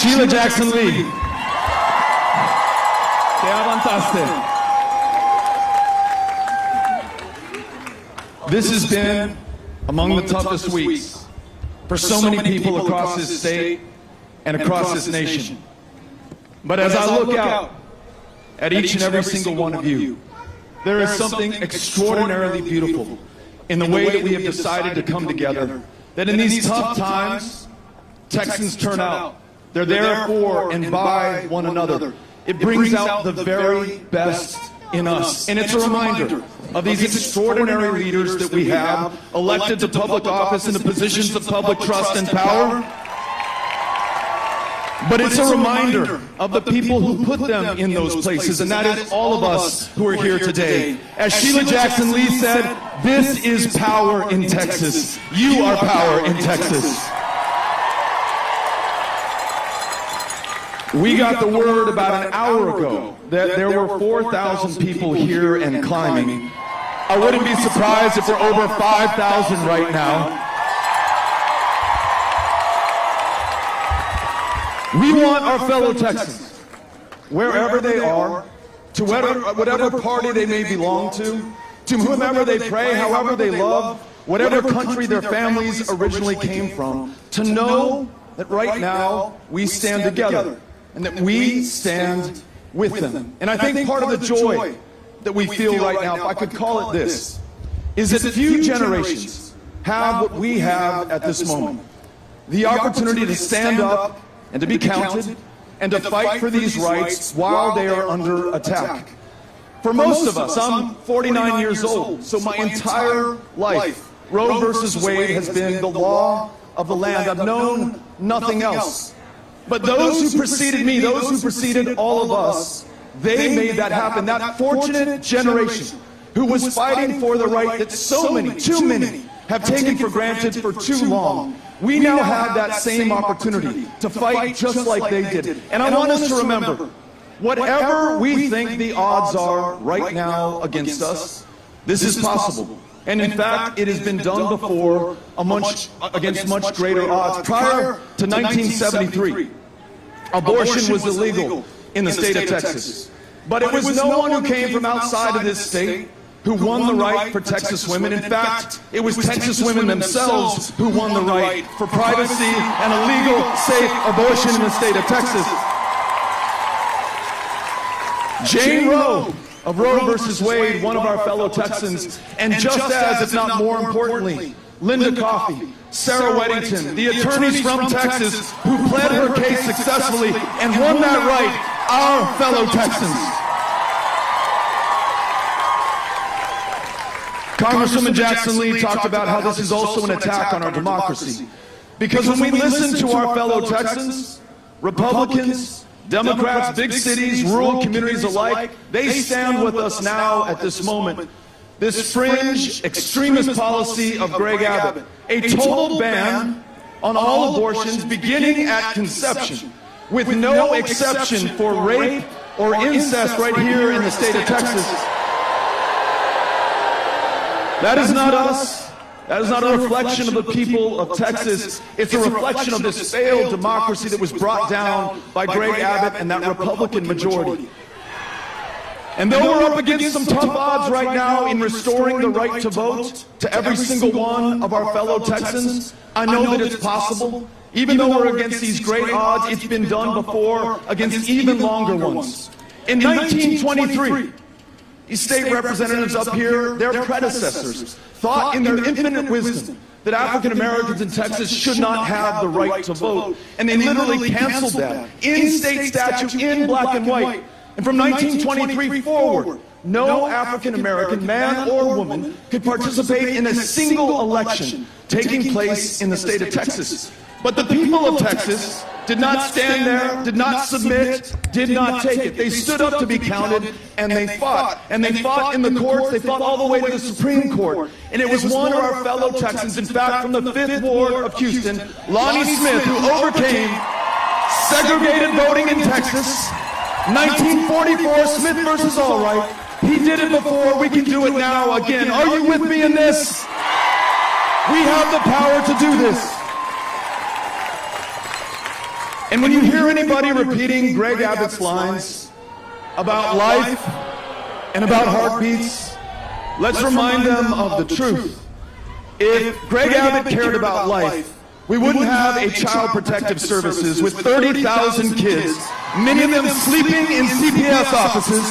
Sheila Jackson Lee. Te avanzaste. This has been among the toughest weeks for so many people across this state and across this nation. But as I look out at each and every single one of you, there is something extraordinarily beautiful in the way that we have decided to come together, that in these tough times, Texans turn out. They're there for and by one another. It brings out the very best in us. And it's a reminder of these extraordinary leaders that we have elected to public office into positions of public trust and power. But it's a reminder of the people who put them in those places, and that is all of us who are here today. As Sheila Jackson Lee said, this is power in Texas. You are power in Texas. We got the word about an hour ago that there were 4,000 people here and climbing. I wouldn't be surprised if there are over 5,000 right now. We want our fellow Texans, wherever they are, to whatever party they may belong to whomever they pray, however they love, whatever country their families originally came from, to know that right now we stand together and that we stand with them. And I think part of the joy that we feel right now, if I could call it this, is that few generations have what we have at this moment. The opportunity to stand up and to be counted and to fight for these rights while they are under attack. For most of us, I'm 49 years old, so my entire life, Roe versus Wade has been the law of the land. I've known nothing else. But those who preceded me, those who preceded all of us, they made that happen. That fortunate generation who was fighting for the right that so many, too many, have taken for granted for too long. We now have that same opportunity to fight just like they did. And I want us to remember, whatever we think the odds are right now against us, this is possible. And in fact, it has been done before against much greater odds. Prior to 1973, abortion was illegal in the state of Texas. But it was no one who came from outside of this state who won the right for Texas women. In fact, it was Texas women themselves who won the right for privacy and a legal, safe abortion in the state of Texas. Jane Roe of Roe versus Wade, one of our fellow Texans, and just as, if not more importantly, Linda Coffey, Sarah Weddington, the attorneys from Texas who pled her case successfully and won that right, our fellow Texans. Congresswoman Jackson Lee talked about how this is also an attack on our democracy. Because when we listen to our fellow Texans, Republicans, Democrats, big cities, rural communities alike, they stand with us now at this moment. This fringe, extremist policy of Greg Abbott, a total ban on all abortions beginning at conception, with no exception for rape or incest right here in the state of Texas. That is not us. That is not a reflection of the people of Texas. It's a reflection of this failed democracy that was brought down by Greg Abbott and that Republican majority. And though we're up against some tough odds right now in restoring the right to vote to every single one of our fellow Texans, I know that it's possible. Even though we're against these great odds, it's been done before against even longer ones. In 1923, these state representatives up here, their predecessors, thought in their infinite wisdom that African Americans in Texas should not have the right to vote. And they literally canceled that in state statute, in black and white. And from 1923 forward, no African American man or woman could participate in a single election taking place in the state of Texas. But the people of Texas did not stand there, did not submit, did not take it. They stood up to be counted, and they fought. And they fought in the courts, they fought all the way to the Supreme Court. And it was one of our fellow Texans, in fact, from the 5th Ward of Houston, Lonnie Smith, who overcame segregated voting in Texas, 1944, Smith versus Allwright. He did it before, we can do it now again. Are you with me in this? We have the power to do this. And when you hear anybody repeating Greg Abbott's lines about life and about heartbeats, let's remind them of the truth. If Greg Abbott cared about life, we wouldn't have a child protective services with 30,000 kids, many of them sleeping in CPS offices,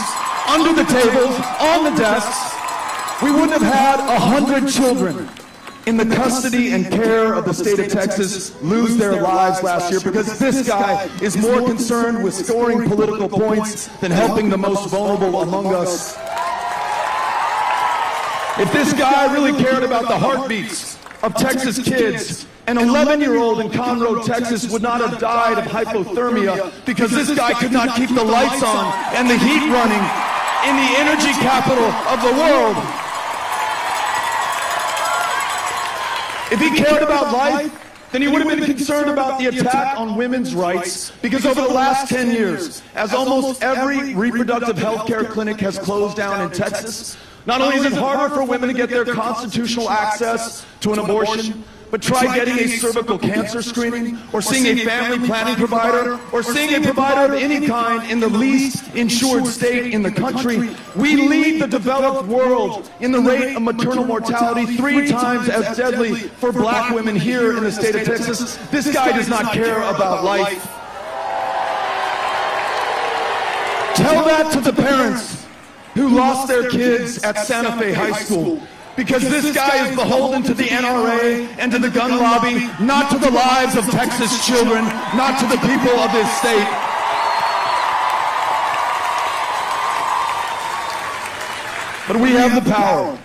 under the tables, on the desks. We wouldn't have had 100 children in the custody and care of the state of Texas lose their lives last year because this guy is more concerned with scoring political points than helping the most vulnerable among us. If this guy really cared about the heartbeats of Texas kids, an 11-year-old in Conroe, Texas would not have died of hypothermia because this guy could not keep the lights on and the heat running in the energy capital of the world. If he cared about life, then he would have been concerned about the attack on women's rights, because over the last 10 years, as almost every reproductive health care clinic has closed down in Texas, not only is it harder for women to get their constitutional access to an abortion, but try getting a cervical cancer screening, or seeing a family planning provider, or seeing a provider of any kind in the least insured state in the country. We lead the developed world in the rate of maternal mortality 3 times as deadly for black women here in the state of Texas. This guy does not care about life. Tell that to the parents who lost their kids at Santa Fe High School, because this guy is beholden to the NRA and to the gun lobby, not to the lives of Texas children, not to the people of this state. But we have the power,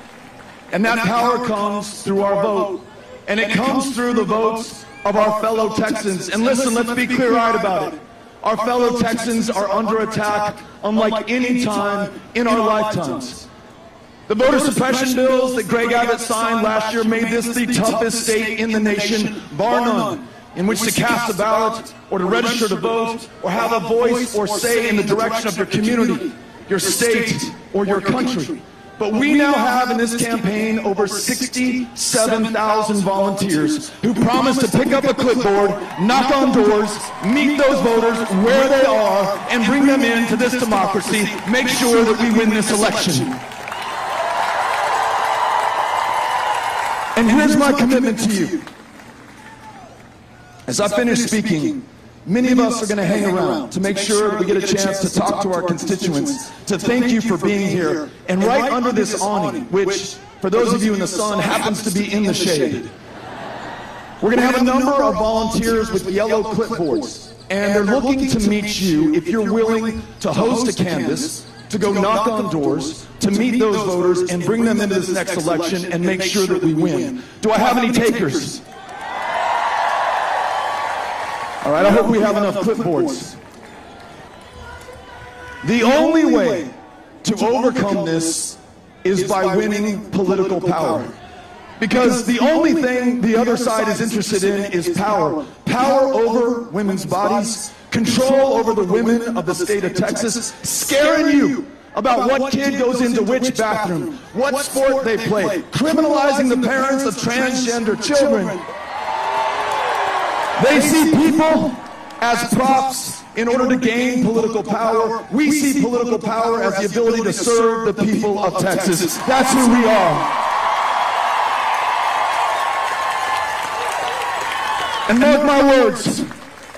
and that power comes through our vote, and it comes through the votes of our fellow Texans. And listen, let's be clear-eyed about it. Our fellow Texans are under attack unlike any time in our lifetimes. The voter suppression bills that Greg Abbott signed last year made this the toughest state in the nation, bar none, in which to cast a ballot or to register to vote or have a voice or say in the direction of your community, your state, or your country. But we now have in this campaign over 67,000 volunteers who promise to pick up a clipboard, knock on doors, meet those voters where they are, and bring them into this democracy, make sure that we win this election. And here's my commitment to you. As I finish speaking, many of us are going to hang around to make sure that we get a chance to talk to our constituents, to thank you for being here. And right under this awning, which, for those of you in the sun, happens to be in the shade, we're going to have a number of volunteers with yellow clipboards. And they're looking to meet you if you're willing to host a canvass, to go knock on doors, to meet those voters and bring them into this next election and make sure that we win. Do I have any takers? All right, I hope we have enough clipboards. The only way to overcome this is by winning political power. Because the only thing the other side is interested in is power. Power over women's bodies, control over the women of the state of Texas, scaring you about what kid goes into which bathroom, what sport they play, criminalizing the parents of transgender children. They see people as props in order to gain political power. We see political power as the ability to serve the people of Texas. That's who we are. And mark my words,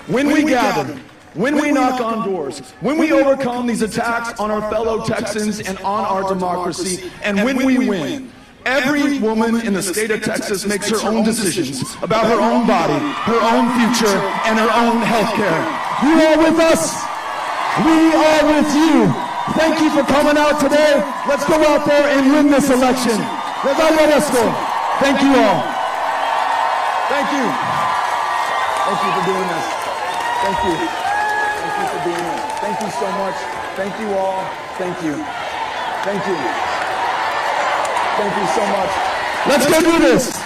when we gather, when we knock on doors, when we overcome these attacks on our fellow Texans and on our democracy, and when we win, every woman in the state of Texas makes her own decisions about her own body, her own future, and her own health care. You are with us. We are with you. Thank you for coming out today. Let's go out there and win this election. Thank you all. Thank you. Thank you for doing this. Thank you. Thank you for being here. Thank you so much. Thank you all. Thank you. Thank you. Thank you so much. Let's go do this.